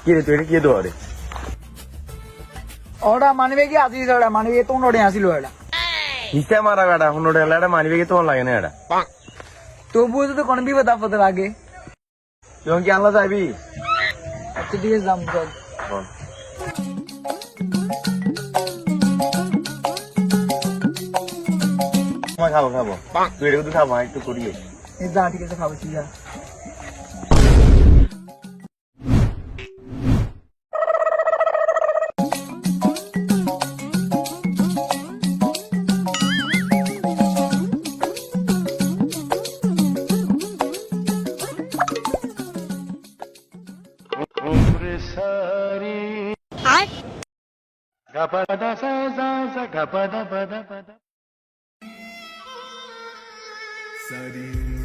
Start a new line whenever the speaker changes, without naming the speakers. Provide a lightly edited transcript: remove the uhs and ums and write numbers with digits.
কি রে তুই এটা কি দেওয়া রে
ওটা মানিবে কি আসিস ওটা মানিবে তো নোটে আসিল এটা
হিসা মারা বেটা হুন্ডোটা এটা মানিবে কি তোমার লাগে না এটা
তবুও তো কোনো বিপদ আপদের আগে
তুই কি আনলা যাবি
আচ্ছা ঠিক আছে যাম চল
বল খাবো খাবো তুই এটা কিন্তু খাবো একটু করিয়ে
এই যা ঠিক আছে খাবো যা
सारी